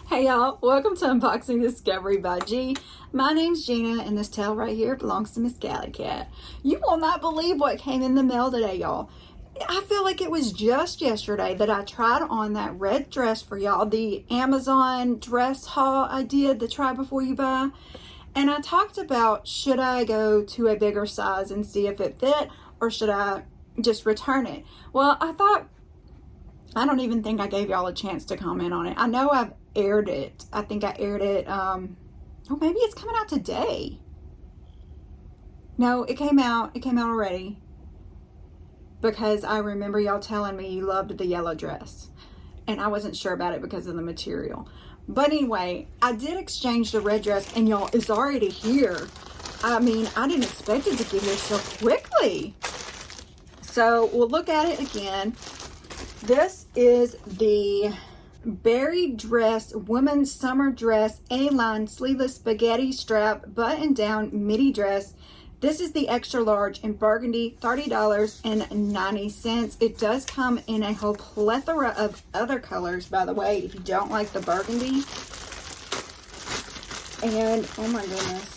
Hey y'all, welcome to Unboxing Discovery by G. My name's Gina and this tail right here belongs to Miss Galley Cat. You will not believe what came in the mail today, y'all. I feel like it was just yesterday that I tried on that red dress for y'all, the Amazon dress haul I did, the try before you buy. And I talked about, should I go to a bigger size and see if it fit, or should I just return it? Well, I don't even think I gave y'all a chance to comment on it. I know I've aired it. I think I aired it, oh, maybe it's coming out today. No, it came out already, because I remember y'all telling me you loved the yellow dress, and I wasn't sure about it because of the material. But anyway, I did exchange the red dress, and y'all, it's already here. I mean, I didn't expect it to get here so quickly. So we'll look at it again. This is the Berydress women's summer dress A-line sleeveless spaghetti strap button down midi dress. This is the extra large in burgundy, $30.90. It does come in a whole plethora of other colors, by the way, if you don't like the burgundy. And oh my goodness.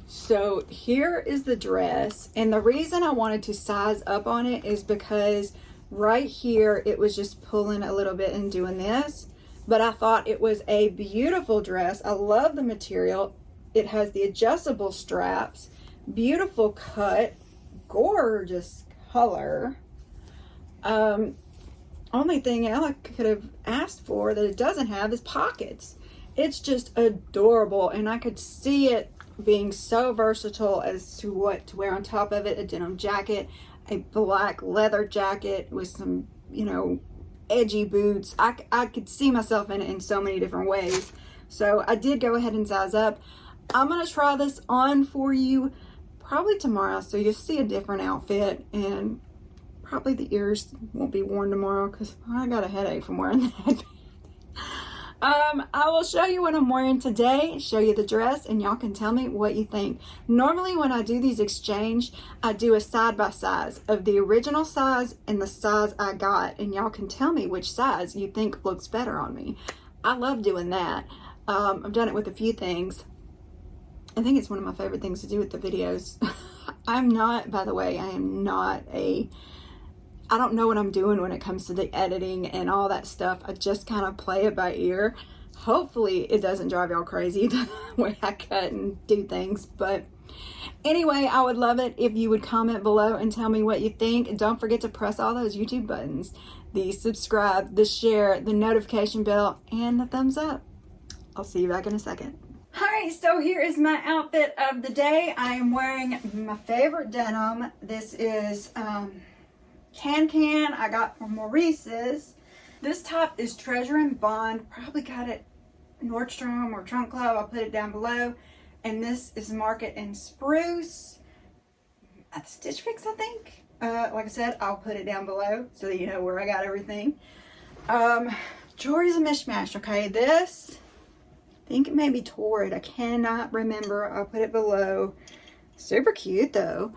So here is the dress, and the reason I wanted to size up on it is because right here it was just pulling a little bit and doing this, but I thought it was a beautiful dress. I love the material. It has the adjustable straps, beautiful cut, gorgeous color. Only thing I could have asked for that it doesn't have is pockets. It's just adorable, and I could see it being so versatile as to what to wear on top of it. A denim jacket, a black leather jacket with some, you know, edgy boots. I could see myself in it in so many different ways. So I did go ahead and size up. I'm gonna try this on for you probably tomorrow, so you'll see a different outfit, and probably the ears won't be worn tomorrow because I got a headache from wearing that. I will show you what I'm wearing today, show you the dress, and y'all can tell me what you think. Normally when I do these exchange, I do a side by size of the original size and the size I got, and y'all can tell me which size you think looks better on me. I love doing that. I've done it with a few things. I think it's one of my favorite things to do with the videos. I'm not, by the way, I am not I don't know what I'm doing when it comes to the editing and all that stuff. I just kind of play it by ear. Hopefully it doesn't drive y'all crazy the way I cut and do things. But anyway, I would love it if you would comment below and tell me what you think. And don't forget to press all those YouTube buttons. The subscribe, the share, the notification bell, and the thumbs up. I'll see you back in a second. Alright, so here is my outfit of the day. I am wearing my favorite denim. This is Can I got from Maurice's. This top is Treasure and Bond. Probably got it Nordstrom or Trunk Club. I'll put it down below. And this is Market and Spruce at Stitch Fix, I think. Like I said, I'll put it down below so that you know where I got everything. Jewelry's a mishmash, okay? This, I think it may be Torrid. I cannot remember. I'll put it below. Super cute though.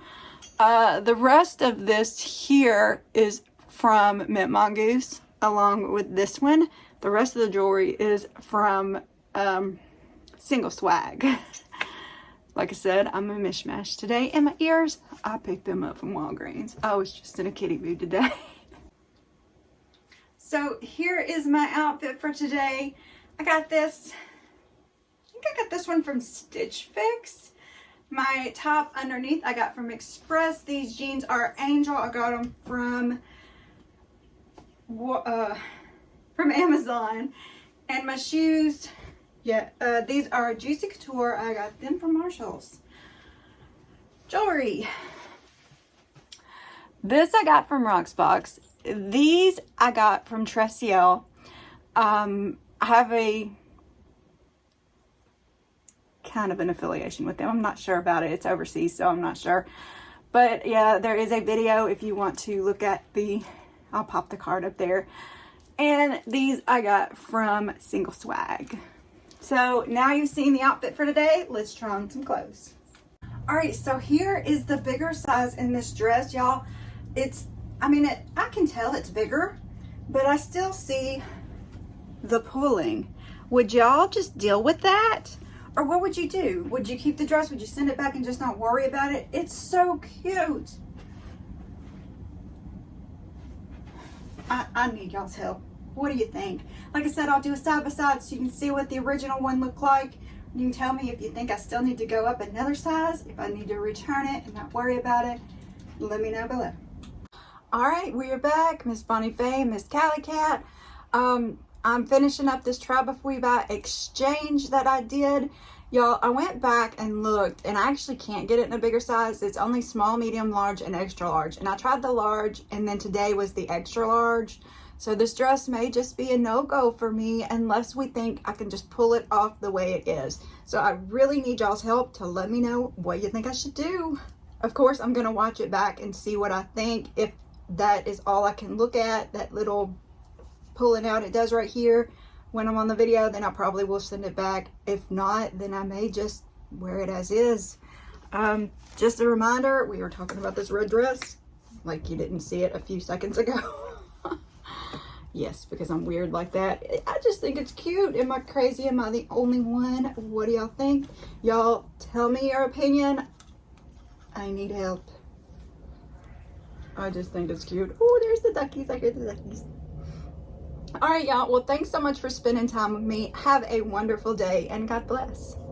The rest of this here is from Mint Mongoose, along with this one. The rest of the jewelry is from Single Swag. Like I said, I'm a mishmash today. And my ears, I picked them up from Walgreens. I was just in a kitty mood today. So here is my outfit for today. I got this, I think I got this one from Stitch Fix. My top underneath I got from Express. These jeans are Angel. I got them from Amazon. And my shoes, yeah, these are Juicy Couture. I got them from Marshall's. Jewelry. This I got from Box. These I got from Dresshaul. I have a kind of an affiliation with them. I'm not sure about it. It's overseas, so I'm not sure. But yeah, there is a video if you want to look at I'll pop the card up there. And these I got from Single Swag. So now you've seen the outfit for today, let's try on some clothes. All right, so here is the bigger size in this dress, y'all. I can tell it's bigger, but I still see the pulling. Would y'all just deal with that? Or what would you do? Would you keep the dress? Would you send it back and just not worry about it? It's so cute. I need y'all's help. What do you think? Like I said, I'll do a side by side so you can see what the original one looked like. You can tell me if you think I still need to go up another size, if I need to return it and not worry about it. Let me know below. All right, we are back. Miss Bonnie Faye, Miss Cali Cat. I'm finishing up this Try Before You Buy exchange that I did. Y'all, I went back and looked, and I actually can't get it in a bigger size. It's only small, medium, large, and extra large. And I tried the large, and then today was the extra large. So this dress may just be a no-go for me unless we think I can just pull it off the way it is. So I really need y'all's help to let me know what you think I should do. Of course, I'm going to watch it back and see what I think. If that is all I can look at, that little pulling out it does right here when I'm on the video, then I probably will send it back. If not, then I may just wear it as is. Just a reminder, we were talking about this red dress like you didn't see it a few seconds ago. Yes, because I'm weird like that. I just think it's cute. Am I crazy? Am I the only one? What do y'all think? Y'all tell me your opinion. I need help. I just think it's cute. Oh, there's the duckies. I hear the duckies. All right, y'all. Well, thanks so much for spending time with me. Have a wonderful day and God bless.